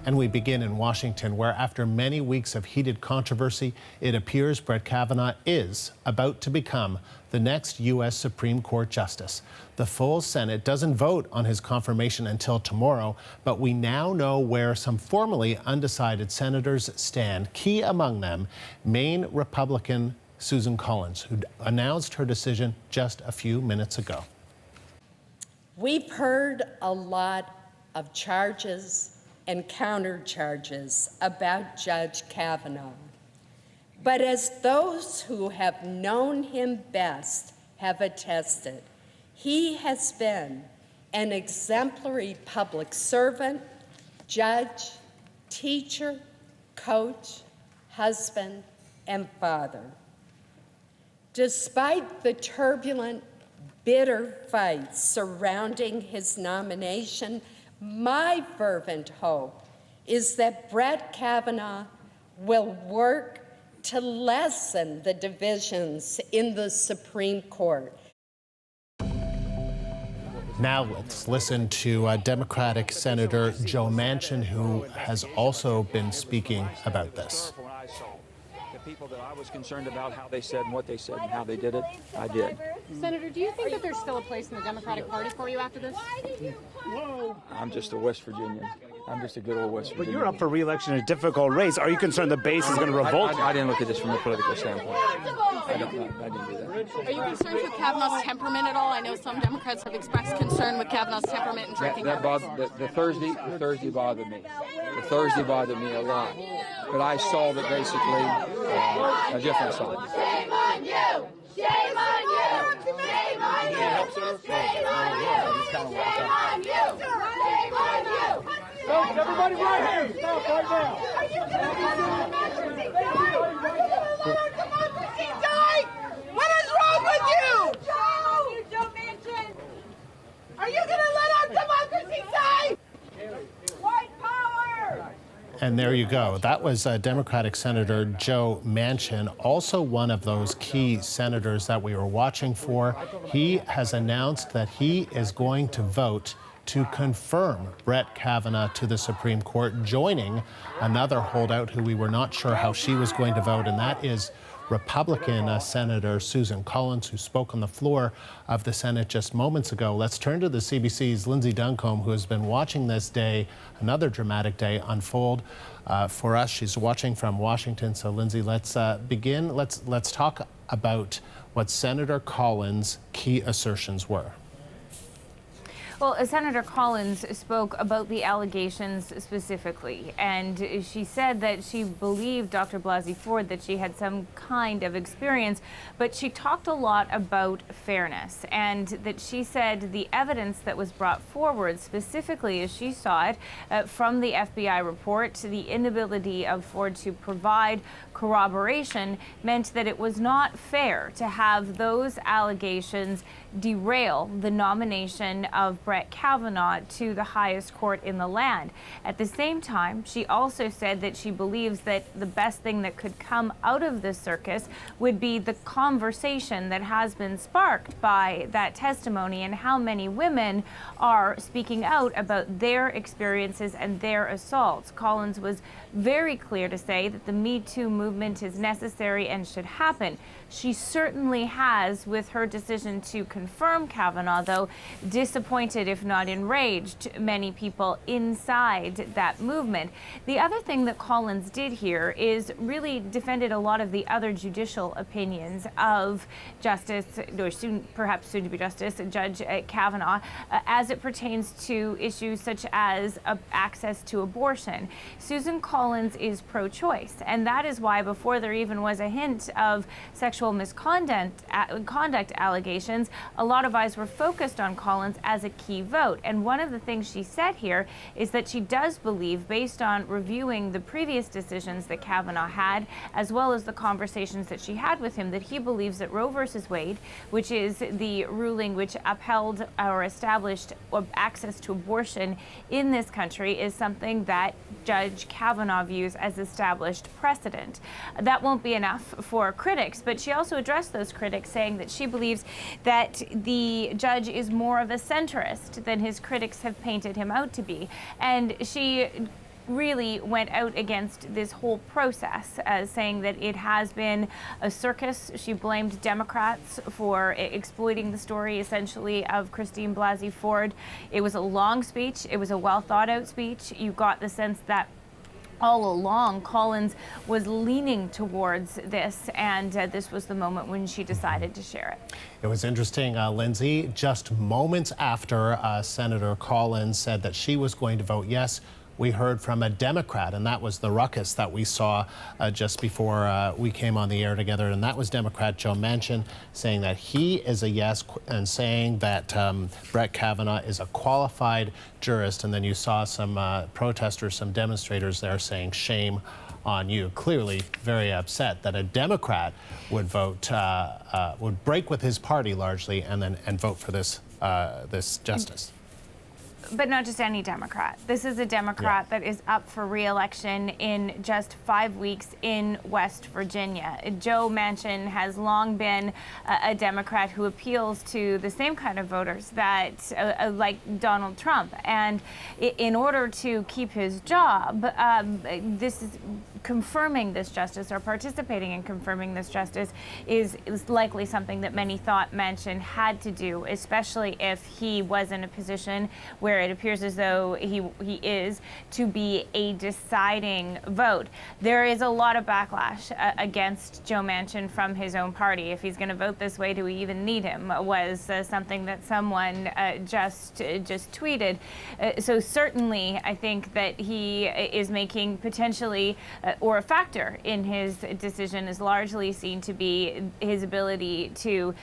And we begin in Washington, where after many weeks of heated controversy, it appears Brett Kavanaugh is about to become the next U.S. Supreme Court Justice. The full Senate doesn't vote on his confirmation until tomorrow, but we now know where some formerly undecided senators stand. Key among them, Maine Republican Susan Collins, who announced her decision just a few minutes ago. We've heard a lot of charges and countercharges about Judge Kavanaugh. But as those who have known him best have attested, he has been an exemplary public servant, judge, teacher, coach, husband, and father. Despite the turbulent, bitter fights surrounding his nomination, my fervent hope is that Brett Kavanaugh will work to lessen the divisions in the Supreme Court. Now let's listen to Democratic Senator Joe Manchin, who has also been speaking about this. The people that I was concerned about, how they said and what they said and how they did it, I did. Senator, do you think that there's still a place in the Democratic Party for you after this? I'm just a West Virginian. I'm just a good old West Virginian. But you're up for re-election in a difficult race. Are you concerned the base is going to revolt? I didn't look at this from a political standpoint. I didn't do that. Are you concerned with Kavanaugh's temperament at all? I know some Democrats have expressed concern with Kavanaugh's temperament and drinking. The Thursday bothered me. The Thursday bothered me a lot. But I saw that basically a different side. Shame on you! Shame on you! Shame on you! Shame on you! Shame on you! Shame on you! Stop, everybody right here! Stop right now! Are you going to let our democracy die? Are you going to let our democracy die? What is wrong with you? Joe Manchin! Are you going to let our democracy die? White power! And there you go. That was Democratic Senator Joe Manchin, also one of those key senators that we were watching for. He has announced that he is going to vote to confirm Brett Kavanaugh to the Supreme Court, joining another holdout who we were not sure how she was going to vote, and that is Republican Senator Susan Collins, who spoke on the floor of the Senate just moments ago. Let's turn to the CBC's Lindsay Duncombe, who has been watching this day, another dramatic day, unfold for us. She's watching from Washington. So, Lindsay, let's begin. Let's talk about what Senator Collins' key assertions were. Well, Senator Collins spoke about the allegations specifically, and she said that she believed Dr. Blasey Ford, that she had some kind of experience, but she talked a lot about fairness, and that she said the evidence that was brought forward, specifically as she saw it from the FBI report, the inability of Ford to provide corroboration, meant that it was not fair to have those allegations derail the nomination of Brett Kavanaugh to the highest court in the land. At the same time, she also said that she believes that the best thing that could come out of this circus would be the conversation that has been sparked by that testimony and how many women are speaking out about their experiences and their assaults. Collins was very clear to say that the Me Too movement is necessary and should happen. She certainly has, with her decision to confirm Kavanaugh, though, disappointed, if not enraged, many people inside that movement. The other thing that Collins did here is really defended a lot of the other judicial opinions of Justice, or perhaps soon to be Justice, Judge Kavanaugh, as it pertains to issues such as access to abortion. Susan Collins is pro-choice, and that is why before there even was a hint of sexual misconduct allegations, a lot of eyes were focused on Collins as a key vote. And one of the things she said here is that she does believe, based on reviewing the previous decisions that Kavanaugh had, as well as the conversations that she had with him, that he believes that Roe versus Wade, which is the ruling which upheld or established access to abortion in this country, is something that Judge Kavanaugh views as established precedent. That won't be enough for critics, but she also addressed those critics, saying that she believes that the judge is more of a centrist than his critics have painted him out to be. And she really went out against this whole process, saying that it has been a circus. She blamed Democrats for exploiting the story, essentially, of Christine Blasey Ford. It was a long speech. It was a well thought out speech. You got the sense that all along, Collins was leaning towards this, and this was the moment when she decided to share it. It was interesting, Lindsay, just moments after Senator Collins said that she was going to vote yes, we heard from a Democrat, and that was the ruckus that we saw just before we came on the air together, and that was Democrat Joe Manchin saying that he is a yes and saying that Brett Kavanaugh is a qualified jurist, and then you saw some protesters, some demonstrators there saying shame on you. Clearly very upset that a Democrat would vote, would break with his party largely and vote for this justice. But not just any Democrat. This is a Democrat that is up for re-election in just 5 weeks in West Virginia. Joe Manchin has long been a Democrat who appeals to the same kind of voters that like Donald Trump. And in order to keep his job, this is confirming this justice, or participating in confirming this justice, is likely something that many thought Manchin had to do, especially if he was in a position where it appears as though he is to be a deciding vote. There is a lot of backlash against Joe Manchin from his own party. If he's going to vote this way, do we even need him? Was something that someone just tweeted. So certainly, I think that he is making potentially or a factor in his decision is largely seen to be his ability to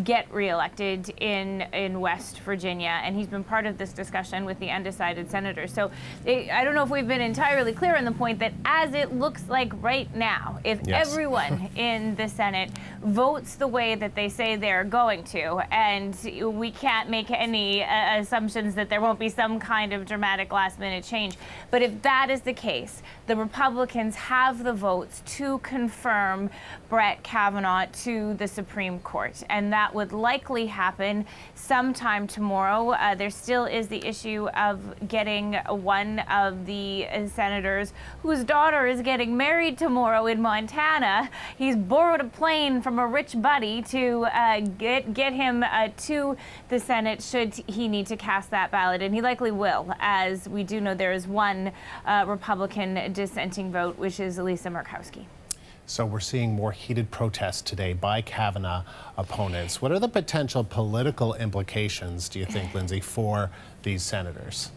get reelected in West Virginia, and he's been part of this discussion with the undecided senators. So I don't know if we've been entirely clear on the point that as it looks like right now, if everyone in the Senate votes the way that they say they're going to, and we can't make any assumptions that there won't be some kind of dramatic last-minute change, but if that is the case, the Republicans have the votes to confirm Brett Kavanaugh to the Supreme Court, and that would likely happen sometime tomorrow. There still is the issue of getting one of the senators whose daughter is getting married tomorrow in Montana. He's borrowed a plane from a rich buddy to get him to the Senate should he need to cast that ballot, and he likely will, as we do know there is one Republican dissenting vote, which is Lisa Murkowski. So we're seeing more heated protests today by Kavanaugh opponents. What are the potential political implications, do you think, Lindsay, for these senators?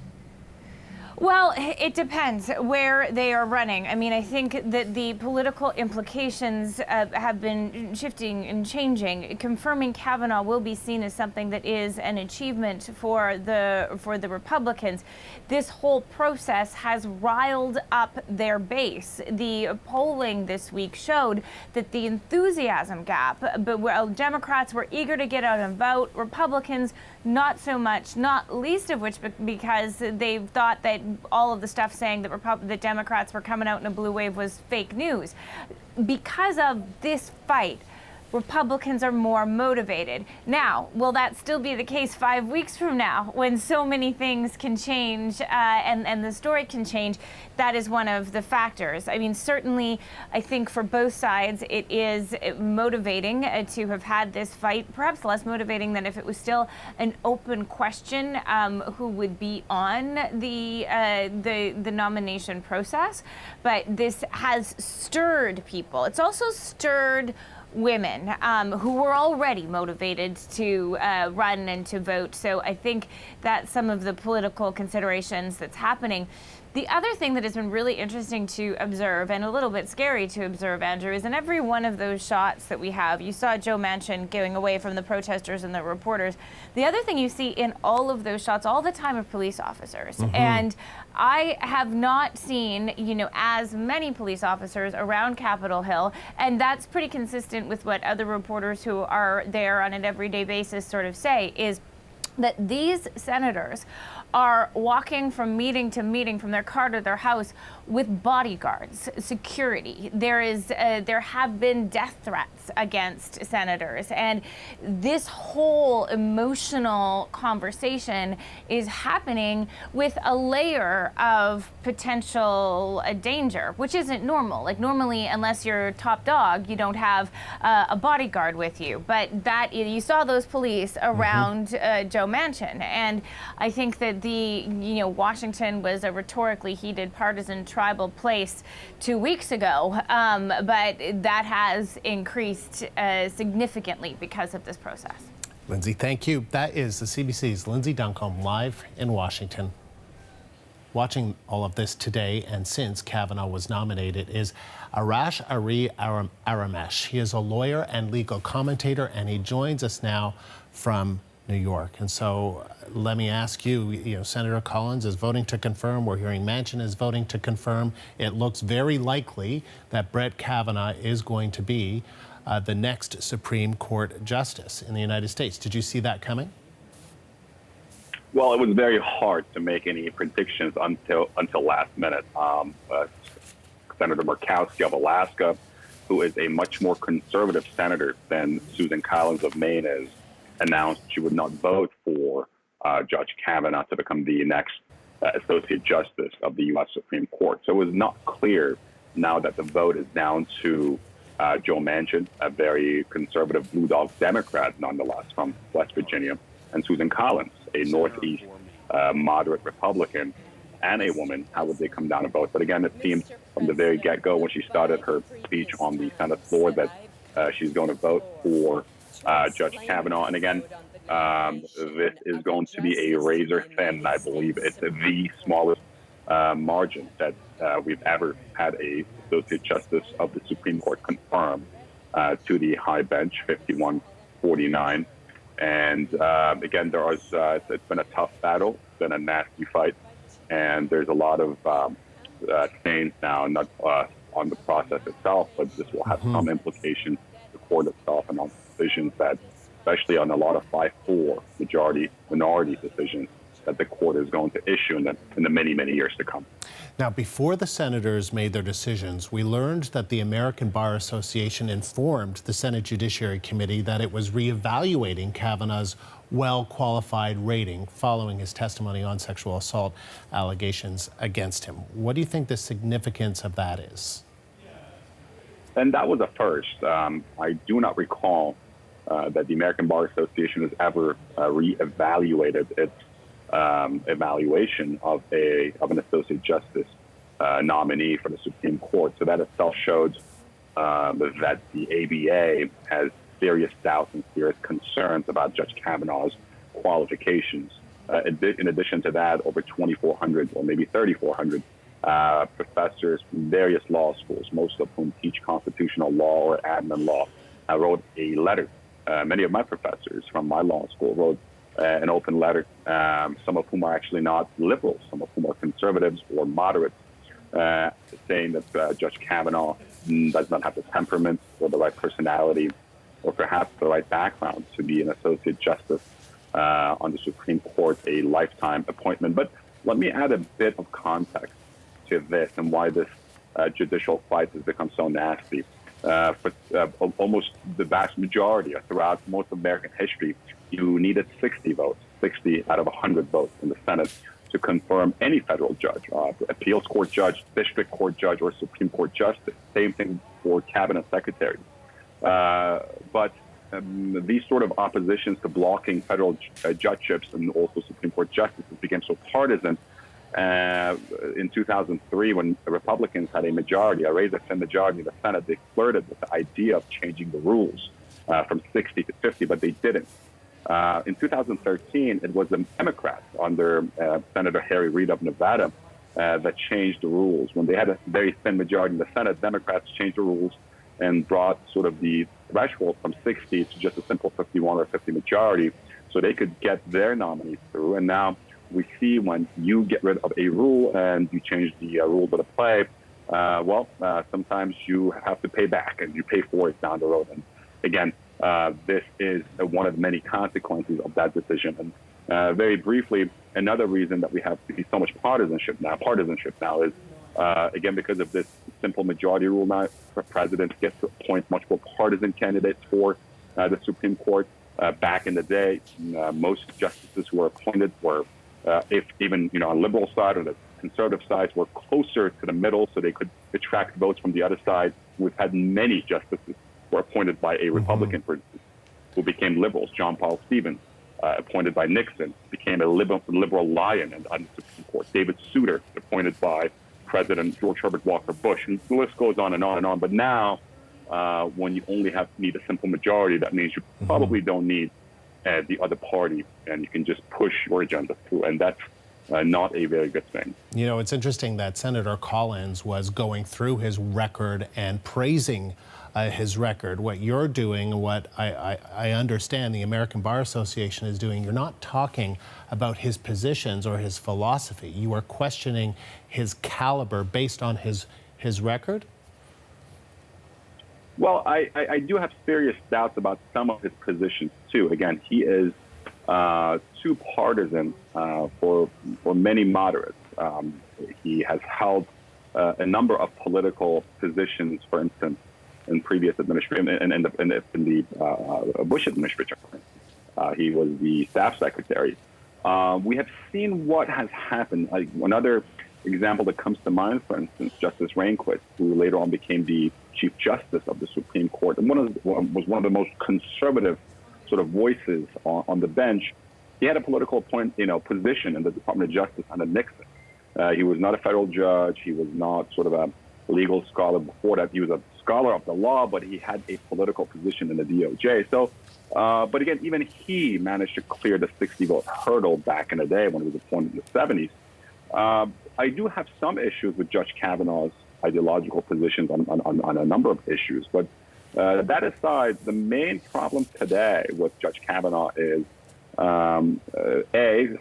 Well, it depends where they are running. I mean, I think that the political implications have been shifting and changing. Confirming Kavanaugh will be seen as something that is an achievement for the Republicans. This whole process has riled up their base. The polling this week showed that the enthusiasm gap, but while Democrats were eager to get out and vote, Republicans not so much, not least of which because they thought that all of the stuff saying that Democrats were coming out in a blue wave was fake news. Because of this fight, Republicans are more motivated. Now, will that still be the case 5 weeks from now when so many things can change and the story can change? That is one of the factors. I mean, certainly, I think for both sides, it is motivating to have had this fight, perhaps less motivating than if it was still an open question who would be on the nomination process. But this has stirred people. It's also stirred women who were already motivated to run and to vote. So I think that's some of the political considerations that's happening. The other thing that has been really interesting to observe and a little bit scary to observe, Andrew, is in every one of those shots that we have, you saw Joe Manchin going away from the protesters and the reporters. The other thing you see in all of those shots all the time are police officers. Mm-hmm. And I have not seen, as many police officers around Capitol Hill, and that's pretty consistent with what other reporters who are there on an everyday basis sort of say, is that these senators are walking from meeting to meeting, from their car to their house, with bodyguards, security. There have been death threats against senators, and this whole emotional conversation is happening with a layer of potential danger, which isn't normal. Like, normally, unless you're top dog, you don't have a bodyguard with you. But that, you saw those police around Joe Manchin, and I think that Washington was a rhetorically heated, partisan, tribal place 2 weeks ago, but that has increased significantly because of this process. Lindsay, thank you. That is the CBC's Lindsay Duncombe live in Washington. Watching all of this today and since Kavanaugh was nominated is Arash Ari Aramesh. He is a lawyer and legal commentator, and he joins us now from New York. And so let me ask you, Senator Collins is voting to confirm. We're hearing Manchin is voting to confirm. It looks very likely that Brett Kavanaugh is going to be the next Supreme Court justice in the United States. Did you see that coming? Well, it was very hard to make any predictions until last minute. Senator Murkowski of Alaska, who is a much more conservative senator than Susan Collins of Maine is, announced she would not vote for Judge Kavanaugh to become the next Associate Justice of the U.S. Supreme Court. So it was not clear now that the vote is down to Joe Manchin, a very conservative Blue Dog Democrat, nonetheless, from West Virginia, and Susan Collins, a Northeast moderate Republican, and a woman. How would they come down to vote? But again, it seemed from the very get-go when she started her speech on the Senate floor that she's going to vote for Judge Kavanaugh. And again, this is going to be a razor thin. I believe it's the smallest margin that we've ever had a Associate Justice of the Supreme Court confirmed to the high bench, 51-49. And again, it's been a tough battle. It's been a nasty fight. And there's a lot of change now, not on the process itself, but this will have some implication to the court itself and on decisions that, especially on a lot of 5-4 minority decisions, that the court is going to issue in the many, many years to come. Now, before the senators made their decisions, we learned that the American Bar Association informed the Senate Judiciary Committee that it was reevaluating Kavanaugh's well-qualified rating following his testimony on sexual assault allegations against him. What do you think the significance of that is? And that was a first. I do not recall that the American Bar Association has ever reevaluated its evaluation of an associate justice nominee for the Supreme Court. So that itself shows that the ABA has serious doubts and serious concerns about Judge Kavanaugh's qualifications. In addition to that, over 2,400 or maybe 3,400 professors from various law schools, most of whom teach constitutional law or admin law, wrote a letter. Many of my professors from my law school wrote an open letter, some of whom are actually not liberals, some of whom are conservatives or moderates, saying that Judge Kavanaugh does not have the temperament or the right personality or perhaps the right background to be an associate justice on the Supreme Court, a lifetime appointment. But let me add a bit of context to this and why this judicial fight has become so nasty. For almost the vast majority, throughout most of American history, you needed 60 votes, 60 out of 100 votes in the Senate to confirm any federal judge, appeals court judge, district court judge, or Supreme Court justice. Same thing for cabinet secretaries. But these sort of oppositions to blocking federal judgeships and also Supreme Court justices became so partisan in 2003 when the Republicans had a majority, a razor-thin majority in the Senate. They flirted with the idea of changing the rules from 60 to 50, but they didn't. In 2013, it was the Democrats under Senator Harry Reid of Nevada that changed the rules. When they had a very thin majority in the Senate, Democrats changed the rules and brought sort of the threshold from 60 to just a simple 51 or 50 majority so they could get their nominees through. And now we see when you get rid of a rule and you change the rules of the play, sometimes you have to pay back and you pay for it down the road. And again, this is one of many consequences of that decision. And very briefly, another reason that we have to be so much partisanship now is, again, because of this simple majority rule now, the president gets to appoint much more partisan candidates for the Supreme Court. Back in the day, most justices who were appointed were, if even on liberal side or the conservative sides, were closer to the middle, so they could attract votes from the other side. We've had many justices who were appointed by a Republican, for instance, who became liberals. John Paul Stevens, appointed by Nixon, became a liberal lion on the Supreme Court. David Souter, appointed by President George Herbert Walker Bush, and the list goes on and on and on. But now, when you only need a simple majority, that means you probably don't need the other party, and you can just push your agenda through, and that's not a very good thing. It's interesting that Senator Collins was going through his record and praising his record. What you're doing, what I understand the American Bar Association is doing, you're not talking about his positions or his philosophy. You are questioning his caliber based on his record? Well, I do have serious doubts about some of his positions, too. Again, he is too partisan for many moderates. He has held a number of political positions, for instance, in previous administration, in the Bush administration. He was the staff secretary. We have seen what has happened. Another example that comes to mind, for instance, Justice Rehnquist, who later on became the Chief Justice of the Supreme Court, and was one of the most conservative sort of voices on the bench. He had a political position in the Department of Justice under Nixon. He was not a federal judge. He was not sort of a legal scholar before that. He was a scholar of the law, but he had a political position in the DOJ. So, but again, even he managed to clear the 60-vote hurdle back in the day when he was appointed in the 70s. I do have some issues with Judge Kavanaugh's ideological positions on a number of issues, but that aside, the main problem today with Judge Kavanaugh is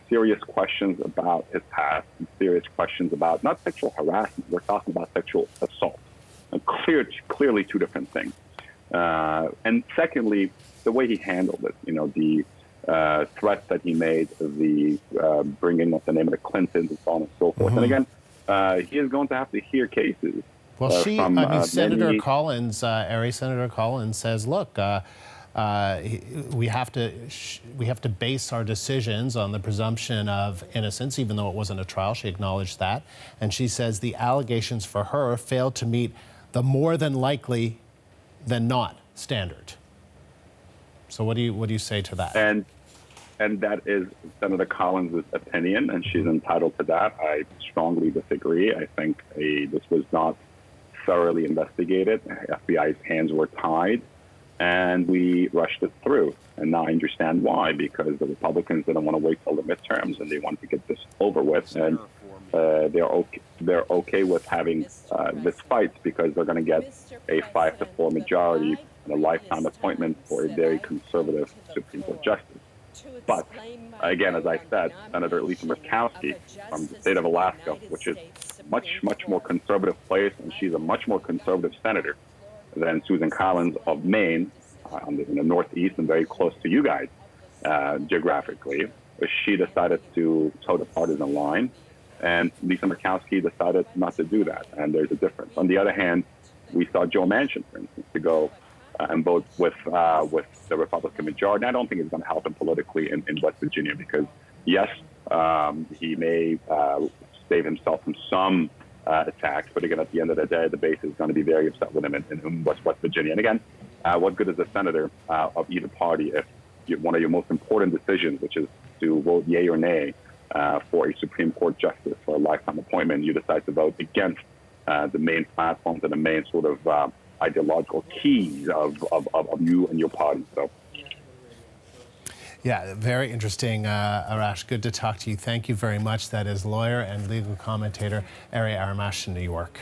serious questions about his past and serious questions about not sexual harassment. We're talking about sexual assault. And clearly two different things. And secondly, the way he handled it, the threats that he made, the bringing up the name of the Clintons and so on and so forth. And again, he is going to have to hear cases. Well, Senator Collins, Senator Collins says, look, we have to base our decisions on the presumption of innocence, even though it wasn't a trial. She acknowledged that. And she says the allegations for her failed to meet the more than likely than not standard. So what do you say to that? And that is Senator Collins' opinion, and she's entitled to that. I strongly disagree. I think this was not thoroughly investigated. FBI's hands were tied, and we rushed it through. And now I understand why, because the Republicans didn't want to wait till the midterms, and they wanted to get this over with. And they're okay with having this fight because they're going to get a 5-4 majority and a lifetime appointment for a very conservative Supreme Court justice. But again, as I said, Senator Lisa Murkowski from the state of Alaska, which is much more conservative place, and she's a much more conservative senator than Susan Collins of Maine, in the Northeast and very close to you guys geographically. She decided to toe the partisan line, and Lisa Murkowski decided not to do that, and there's a difference. On the other hand, we saw Joe Manchin, for instance, to go and vote with the Republican majority. I don't think it's going to help him politically in West Virginia because, yes, he may save himself from some attacks, but again, at the end of the day, the base is going to be very upset with him in West Virginia. And again, what good is a senator of either party if one of your most important decisions, which is to vote yay or nay for a Supreme Court justice for a lifetime appointment, you decide to vote against the main platforms and the main sort of ideological keys of you and your party. So, yeah, very interesting, Arash. Good to talk to you. Thank you very much. That is lawyer and legal commentator Ari Aramash in New York.